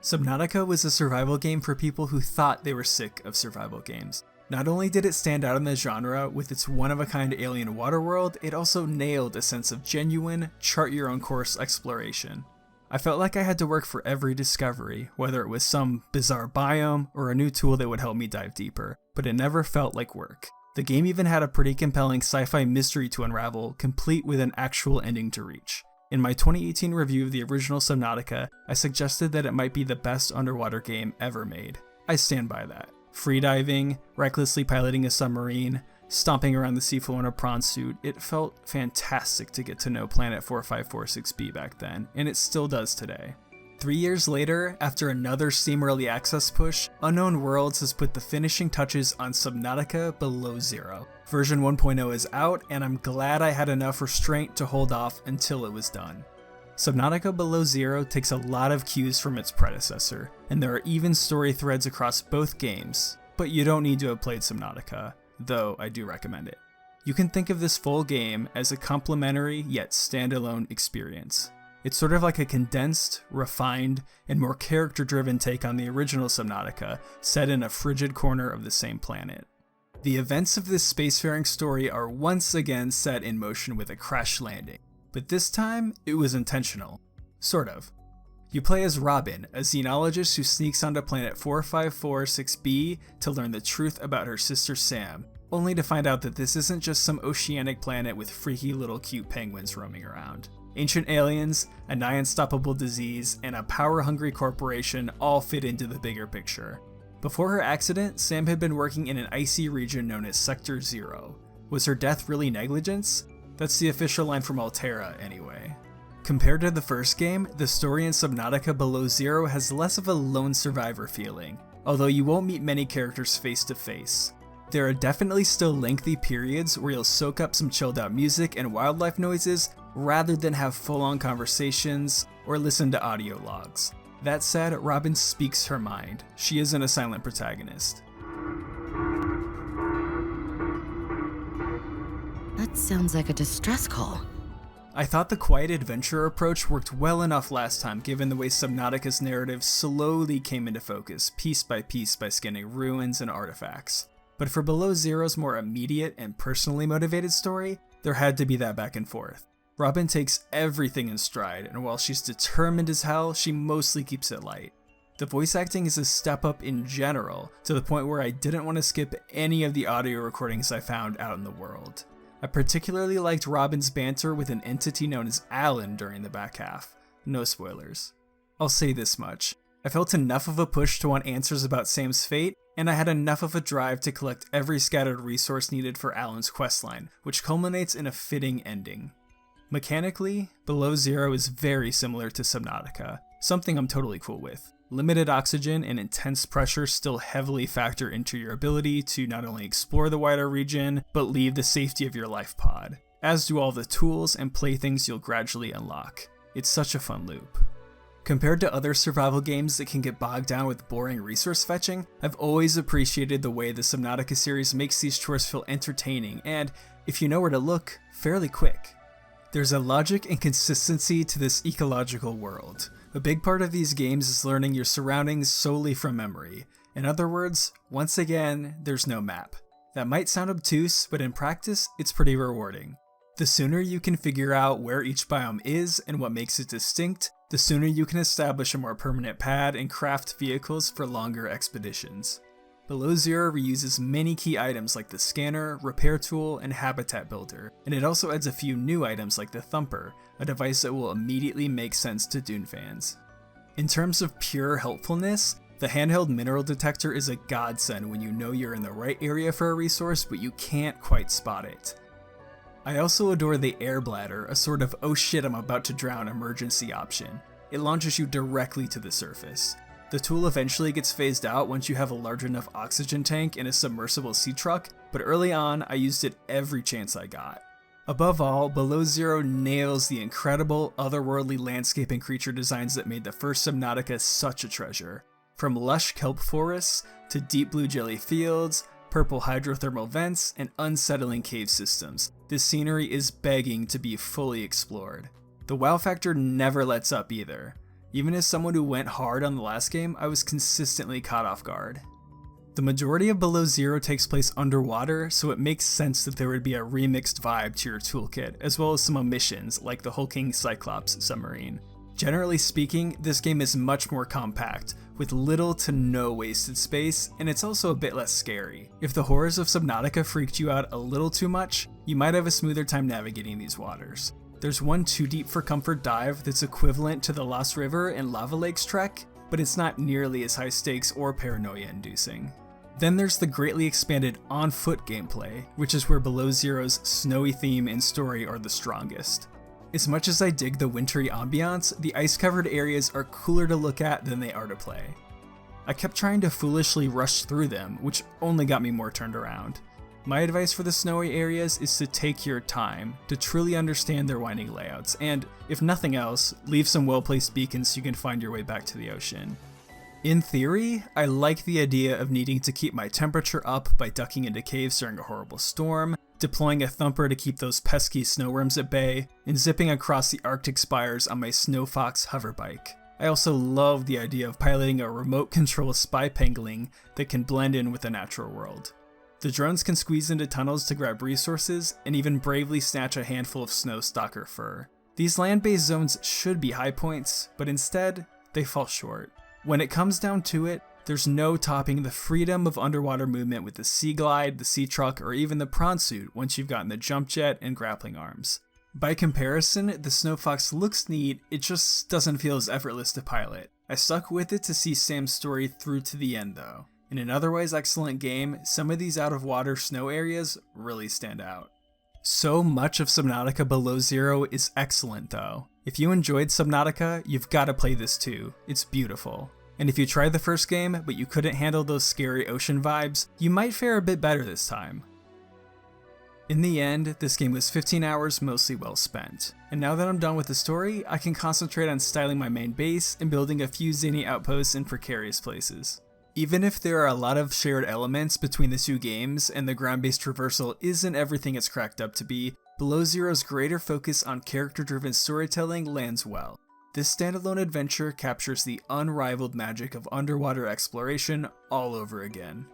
Subnautica was a survival game for people who thought they were sick of survival games. Not only did it stand out in the genre with its one-of-a-kind alien water world, it also nailed a sense of genuine, chart-your-own-course exploration. I felt like I had to work for every discovery, whether it was some bizarre biome or a new tool that would help me dive deeper, but it never felt like work. The game even had a pretty compelling sci-fi mystery to unravel, complete with an actual ending to reach. In my 2018 review of the original Subnautica, I suggested that it might be the best underwater game ever made. I stand by that. Freediving, recklessly piloting a submarine, stomping around the seafloor in a prawn suit, it felt fantastic to get to know Planet 4546b back then, and it still does today. 3 years later, after another Steam Early Access push, Unknown Worlds has put the finishing touches on Subnautica Below Zero. Version 1.0 is out, and I'm glad I had enough restraint to hold off until it was done. Subnautica Below Zero takes a lot of cues from its predecessor, and there are even story threads across both games, but you don't need to have played Subnautica, though I do recommend it. You can think of this full game as a complementary yet standalone experience. It's sort of like a condensed, refined, and more character-driven take on the original Subnautica, set in a frigid corner of the same planet. The events of this spacefaring story are once again set in motion with a crash landing, but this time it was intentional. Sort of. You play as Robin, a xenologist who sneaks onto planet 4546b to learn the truth about her sister Sam, only to find out that this isn't just some oceanic planet with freaky little cute penguins roaming around. Ancient aliens, a nigh unstoppable disease, and a power-hungry corporation all fit into the bigger picture. Before her accident, Sam had been working in an icy region known as Sector Zero. Was her death really negligence? That's the official line from Altera, anyway. Compared to the first game, the story in Subnautica Below Zero has less of a lone survivor feeling, although you won't meet many characters face to face. There are definitely still lengthy periods where you'll soak up some chilled out music and wildlife noises rather than have full-on conversations or listen to audio logs. That said, Robin speaks her mind. She isn't a silent protagonist. That sounds like a distress call. I thought the quiet adventure approach worked well enough last time given the way Subnautica's narrative slowly came into focus, piece by scanning ruins and artifacts. But for Below Zero's more immediate and personally motivated story, there had to be that back and forth. Robin takes everything in stride, and while she's determined as hell, she mostly keeps it light. The voice acting is a step up in general, to the point where I didn't want to skip any of the audio recordings I found out in the world. I particularly liked Robin's banter with an entity known as Alan during the back half. No spoilers. I'll say this much. I felt enough of a push to want answers about Sam's fate, and I had enough of a drive to collect every scattered resource needed for Alan's questline, which culminates in a fitting ending. Mechanically, Below Zero is very similar to Subnautica, something I'm totally cool with. Limited oxygen and intense pressure still heavily factor into your ability to not only explore the wider region, but leave the safety of your life pod, as do all the tools and playthings you'll gradually unlock. It's such a fun loop. Compared to other survival games that can get bogged down with boring resource fetching, I've always appreciated the way the Subnautica series makes these chores feel entertaining and, if you know where to look, fairly quick. There's a logic and consistency to this ecological world. A big part of these games is learning your surroundings solely from memory. In other words, once again, there's no map. That might sound obtuse, but in practice, it's pretty rewarding. The sooner you can figure out where each biome is and what makes it distinct, the sooner you can establish a more permanent pad and craft vehicles for longer expeditions. Below Zero reuses many key items like the scanner, repair tool, and habitat builder, and it also adds a few new items like the Thumper, a device that will immediately make sense to Dune fans. In terms of pure helpfulness, the handheld mineral detector is a godsend when you know you're in the right area for a resource but you can't quite spot it. I also adore the air bladder, a sort of oh shit I'm about to drown emergency option. It launches you directly to the surface. The tool eventually gets phased out once you have a large enough oxygen tank in a submersible sea truck, but early on I used it every chance I got. Above all, Below Zero nails the incredible, otherworldly landscape and creature designs that made the first Subnautica such a treasure. From lush kelp forests, to deep blue jelly fields, purple hydrothermal vents, and unsettling cave systems, this scenery is begging to be fully explored. The wow factor never lets up either. Even as someone who went hard on the last game, I was consistently caught off guard. The majority of Below Zero takes place underwater, so it makes sense that there would be a remixed vibe to your toolkit, as well as some omissions like the hulking Cyclops submarine. Generally speaking, this game is much more compact, with little to no wasted space, and it's also a bit less scary. If the horrors of Subnautica freaked you out a little too much, you might have a smoother time navigating these waters. There's one Too Deep for Comfort dive that's equivalent to the Lost River and Lava Lakes trek, but it's not nearly as high stakes or paranoia inducing. Then there's the greatly expanded on-foot gameplay, which is where Below Zero's snowy theme and story are the strongest. As much as I dig the wintry ambiance, the ice-covered areas are cooler to look at than they are to play. I kept trying to foolishly rush through them, which only got me more turned around. My advice for the snowy areas is to take your time, to truly understand their winding layouts, and, if nothing else, leave some well-placed beacons so you can find your way back to the ocean. In theory, I like the idea of needing to keep my temperature up by ducking into caves during a horrible storm, deploying a thumper to keep those pesky snowworms at bay, and zipping across the Arctic spires on my Snow Fox hoverbike. I also love the idea of piloting a remote control spy pangolin that can blend in with the natural world. The drones can squeeze into tunnels to grab resources, and even bravely snatch a handful of snow stalker fur. These land-based zones should be high points, but instead, they fall short. When it comes down to it, there's no topping the freedom of underwater movement with the Sea Glide, the Sea Truck, or even the Prawn Suit once you've gotten the jump jet and grappling arms. By comparison, the Snow Fox looks neat, it just doesn't feel as effortless to pilot. I stuck with it to see Sam's story through to the end though. In an otherwise excellent game, some of these out-of-water snow areas really stand out. So much of Subnautica Below Zero is excellent though. If you enjoyed Subnautica, you've got to play this too. It's beautiful. And if you tried the first game, but you couldn't handle those scary ocean vibes, you might fare a bit better this time. In the end, this game was 15 hours mostly well spent. And now that I'm done with the story, I can concentrate on styling my main base and building a few zany outposts in precarious places. Even if there are a lot of shared elements between the two games and the ground-based traversal isn't everything it's cracked up to be, Below Zero's greater focus on character-driven storytelling lands well. This standalone adventure captures the unrivaled magic of underwater exploration all over again.